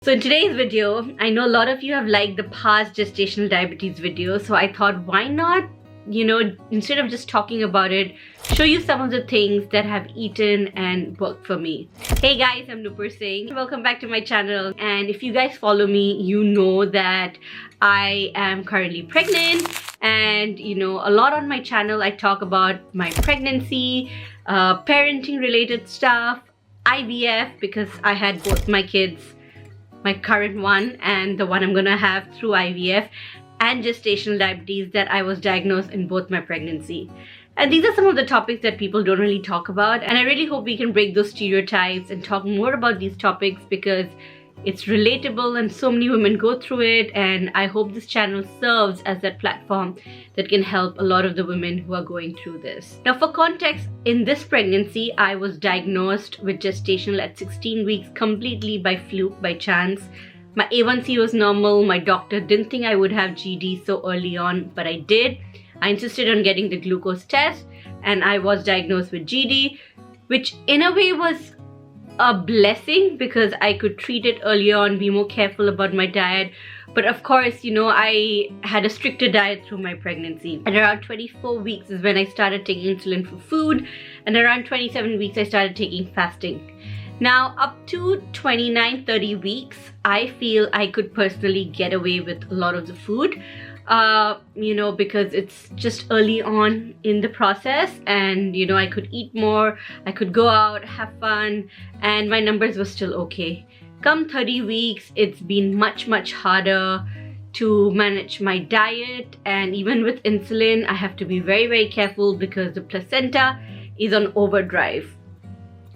So in today's video, I know a lot of you have liked the past gestational diabetes video, so I thought why not, instead of just talking about it, show you some of the things that have eaten and worked for me. Hey guys, I'm Nupur Singh. Welcome back to my channel, and if you guys follow me, you know that I am currently pregnant, and a lot on my channel I talk about my pregnancy, parenting related stuff, IVF because I had both my kids, my current one and the one I'm gonna have through IVF, and gestational diabetes that I was diagnosed in both my pregnancy. And these are some of the topics that people don't really talk about, and I really hope we can break those stereotypes and talk more about these topics because it's relatable and so many women go through it, and I hope this channel serves as that platform that can help a lot of the women who are going through this. Now for context, in this pregnancy, I was diagnosed with gestational at 16 weeks completely by fluke, by chance. My A1C was normal. My doctor didn't think I would have GD so early on, but I did. I insisted on getting the glucose test and I was diagnosed with GD, which in a way was a blessing because I could treat it early on, be more careful about my diet. But of course, I had a stricter diet through my pregnancy. At around 24 weeks is when I started taking insulin for food, and around 27 weeks I started taking fasting. Now up to 29-30 weeks, I feel I could personally get away with a lot of the food, because it's just early on in the process, and I could eat more, I could go out, have fun, and my numbers were still okay. Come 30 weeks, it's been much harder to manage my diet, and even with insulin, I have to be very careful because the placenta is on overdrive.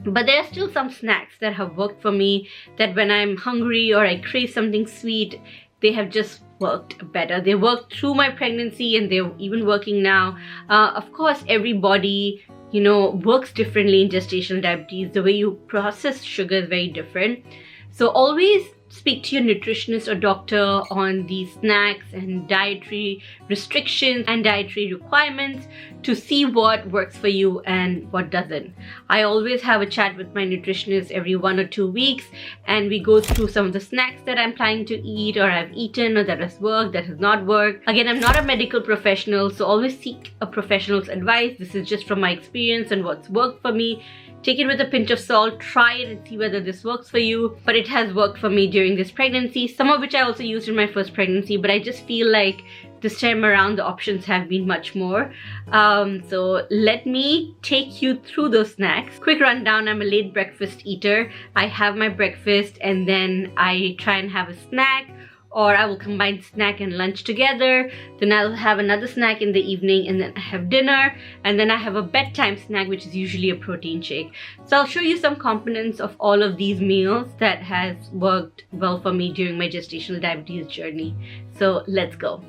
But there are still some snacks that have worked for me, that when I'm hungry or I crave something sweet, they have just worked better. They worked through my pregnancy and they're even working now. Of course, every body, works differently in gestational diabetes. The way you process sugar is very different. So always speak to your nutritionist or doctor on these snacks and dietary restrictions and dietary requirements to see what works for you and what doesn't. I always have a chat with my nutritionist every 1 or 2 weeks, and we go through some of the snacks that I'm planning to eat or I've eaten or that has worked, that has not worked. Again, I'm not a medical professional, so always seek a professional's advice. This is just from my experience and what's worked for me. Take it with a pinch of salt, try it and see whether this works for you. But it has worked for me during this pregnancy, some of which I also used in my first pregnancy, but I just feel like this time around the options have been much more. So let me take you through those snacks. Quick rundown, I'm a late breakfast eater. I have my breakfast and then I try and have a snack, or I will combine snack and lunch together. Then I'll have another snack in the evening, and then I have dinner, and then I have a bedtime snack, which is usually a protein shake. So I'll show you some components of all of these meals that has worked well for me during my gestational diabetes journey. So let's go.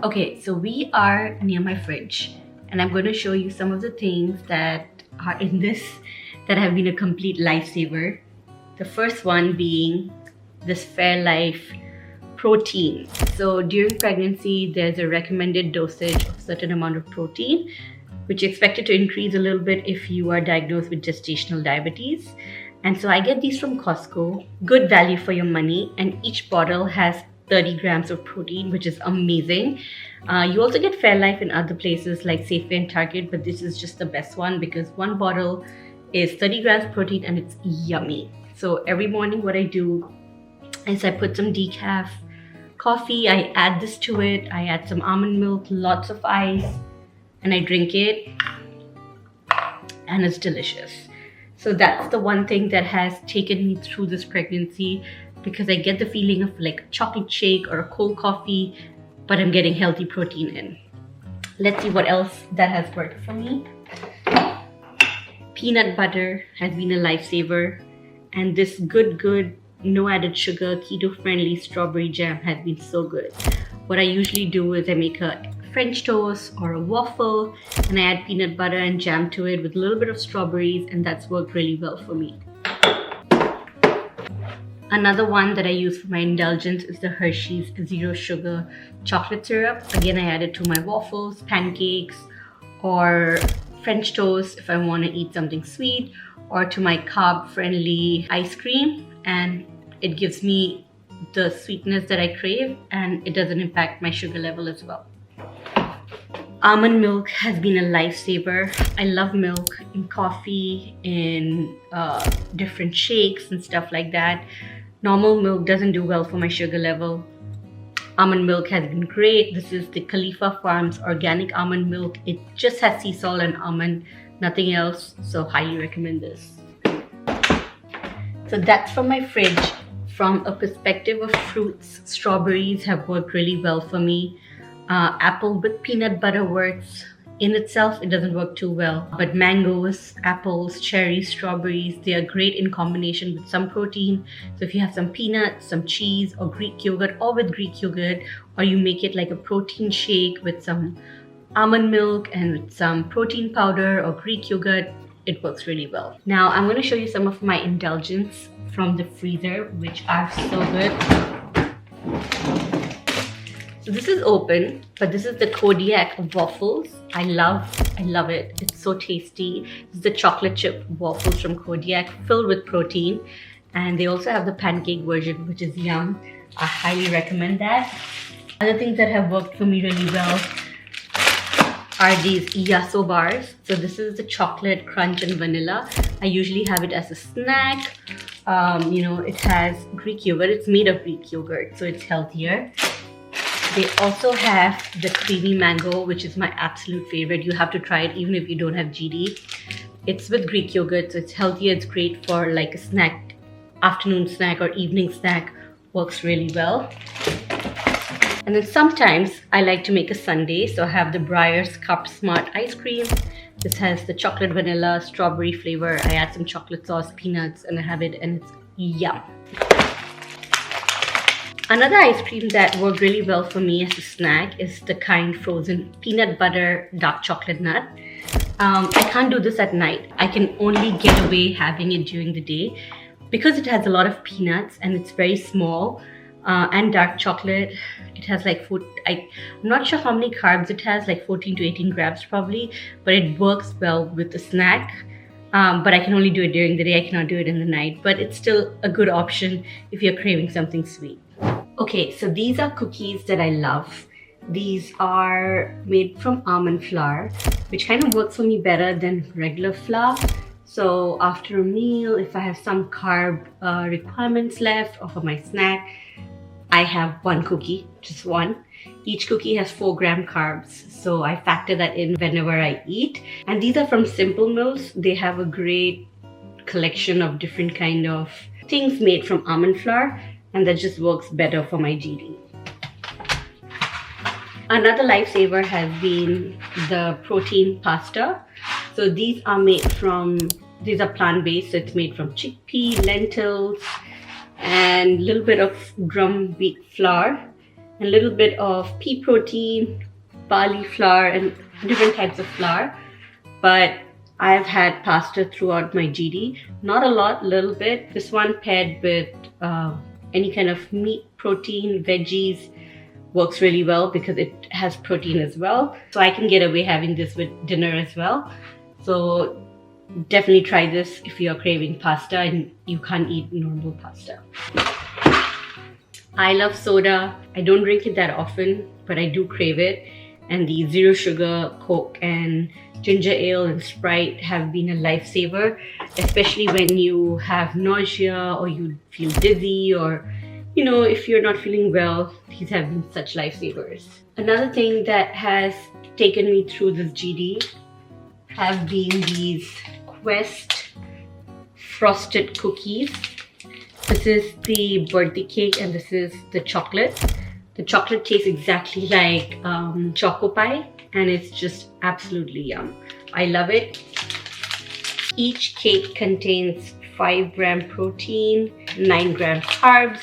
Okay, so we are near my fridge, and I'm going to show you some of the things that are in this that have been a complete lifesaver. The first one being this Fairlife protein. So during pregnancy, there's a recommended dosage of a certain amount of protein, which is expected to increase a little bit if you are diagnosed with gestational diabetes. And so I get these from Costco, good value for your money, and each bottle has 30 grams of protein, which is amazing. You also get Fairlife in other places like Safeway and Target, but this is just the best one because one bottle is 30 grams protein and it's yummy. So every morning what I do is I put some decaf coffee, I add this to it, I add some almond milk, lots of ice, and I drink it, and it's delicious. So that's the one thing that has taken me through this pregnancy, because I get the feeling of like a chocolate shake or a cold coffee, but I'm getting healthy protein in. Let's see what else that has worked for me. Peanut butter has been a lifesaver, and this good no added sugar, keto-friendly strawberry jam has been so good. What I usually do is I make a French toast or a waffle, and I add peanut butter and jam to it with a little bit of strawberries, and that's worked really well for me. Another one that I use for my indulgence is the Hershey's Zero Sugar Chocolate Syrup. Again, I add it to my waffles, pancakes, or French toast if I want to eat something sweet, or to my carb-friendly ice cream, and it gives me the sweetness that I crave, and it doesn't impact my sugar level as well. Almond milk has been a lifesaver. I love milk in coffee, in different shakes and stuff like that. Normal milk doesn't do well for my sugar level. Almond milk has been great. This is the Khalifa Farms organic almond milk. It just has sea salt and almond, nothing else. So highly recommend this. So that's from my fridge. From a perspective of fruits, strawberries have worked really well for me. Apple with peanut butter works. In itself, it doesn't work too well. But mangoes, apples, cherries, strawberries, they are great in combination with some protein. So if you have some peanuts, some cheese, or Greek yogurt, or with Greek yogurt, or you make it like a protein shake with some almond milk and with some protein powder or Greek yogurt, it works really well. Now I'm going to show you some of my indulgence from the freezer, which are so good. So this is open, but this is the Kodiak waffles. I love it. It's so tasty. This is the chocolate chip waffles from Kodiak, filled with protein. And they also have the pancake version, which is yum. I highly recommend that. Other things that have worked for me really well are these Yasso bars. So this is the chocolate crunch and vanilla. I usually have it as a snack. It has Greek yogurt. It's made of Greek yogurt, so it's healthier. They also have the creamy mango, which is my absolute favorite. You have to try it even if you don't have GD. It's with Greek yogurt, so it's healthier. It's great for like a snack, afternoon snack or evening snack. Works really well. And then sometimes I like to make a sundae, so I have the Breyers Cup Smart ice cream. This has the chocolate vanilla strawberry flavor. I add some chocolate sauce, peanuts, and I have it, and it's yum. Another ice cream that worked really well for me as a snack is the Kind frozen peanut butter dark chocolate nut. I can't do this at night. I can only get away having it during the day because it has a lot of peanuts and it's very small. And dark chocolate, it has like I'm not sure how many carbs it has, like 14 to 18 grams probably, but it works well with the snack. But I can only do it during the day. I cannot do it in the night, but it's still a good option if you're craving something sweet. Okay, so these are cookies that I love. These are made from almond flour, which kind of works for me better than regular flour. So after a meal, if I have some carb requirements left or for my snack, I have one cookie, just one. Each cookie has 4-gram carbs, so I factor that in whenever I eat. And these are from Simple Mills. They have a great collection of different kind of things made from almond flour, and that just works better for my GD. Another lifesaver has been the protein pasta. So these are plant-based, so it's made from chickpea, lentils, and a little bit of drum wheat flour, and a little bit of pea protein, barley flour, and different types of flour. But I've had pasta throughout my GD. Not a lot, little bit. This one paired with any kind of meat, protein, veggies works really well because it has protein as well. So I can get away having this with dinner as well. So definitely try this if you're craving pasta and you can't eat normal pasta. I love soda. I don't drink it that often, but I do crave it. And the zero sugar Coke and ginger ale and Sprite have been a lifesaver, especially when you have nausea or you feel dizzy, or if you're not feeling well. These have been such lifesavers. Another thing that has taken me through this GD have been these Quest frosted cookies. This is the birthday cake and this is the chocolate. The chocolate tastes exactly like choco pie, and it's just absolutely yum. I love it. Each cake contains 5-gram protein, 9-gram carbs,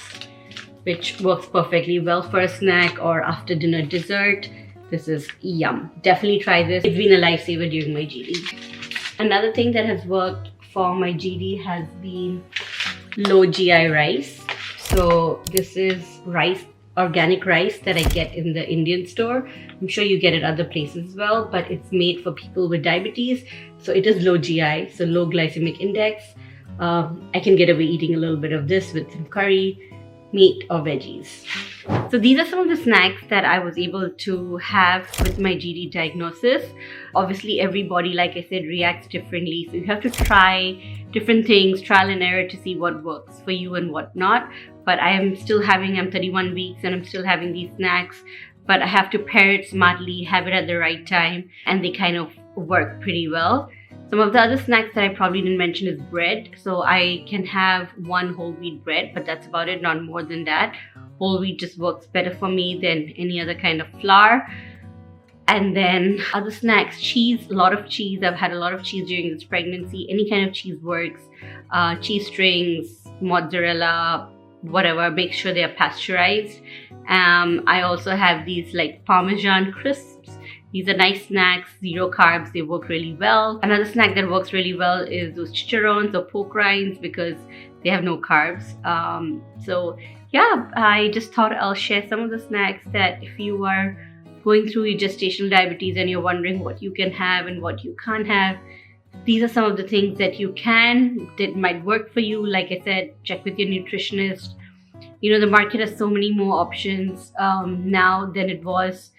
which works perfectly well for a snack or after dinner dessert. This is yum. Definitely try this. It's been a lifesaver during my GD. Another thing that has worked for my GD has been low GI rice. So this is rice, organic rice that I get in the Indian store. I'm sure you get it other places as well, but it's made for people with diabetes. So it is low GI, so low glycemic index. I can get away eating a little bit of this with some curry. meat or veggies. So these are some of the snacks that I was able to have with my GD diagnosis. Obviously, every body, like I said, reacts differently. So you have to try different things, trial and error, to see what works for you and what not. But I'm 31 weeks and I'm still having these snacks. But I have to pair it smartly, have it at the right time, and they kind of work pretty well. Some of the other snacks that I probably didn't mention is bread. So I can have one whole wheat bread, but that's about it, not more than that. Whole wheat just works better for me than any other kind of flour. And then other snacks, cheese, a lot of cheese. I've had a lot of cheese during this pregnancy. Any kind of cheese works. Cheese strings, mozzarella, whatever. Make sure they are pasteurized. I also have these like Parmesan crisps. These are nice snacks, 0 carbs, they work really well. Another snack that works really well is those chicharrones or pork rinds because they have no carbs. So yeah, I just thought I'll share some of the snacks that if you are going through your gestational diabetes and you're wondering what you can have and what you can't have, these are some of the things that you can, that might work for you. Like I said, check with your nutritionist. You know, the market has so many more options now than it was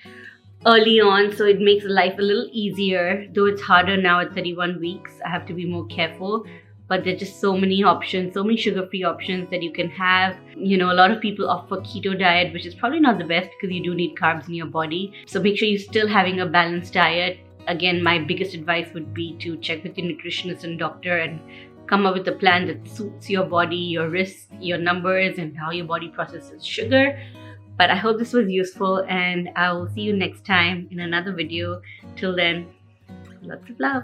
early on, so it makes life a little easier, though it's harder now at 31 weeks. I have to be more careful, but there's just so many options, so many sugar-free options that you can have. You know, a lot of people opt for keto diet, which is probably not the best because you do need carbs in your body. So make sure you're still having a balanced diet. Again, my biggest advice would be to check with your nutritionist and doctor and come up with a plan that suits your body, your risks, your numbers, and how your body processes sugar. But I hope this was useful, and I will see you next time in another video. Till then, lots of love.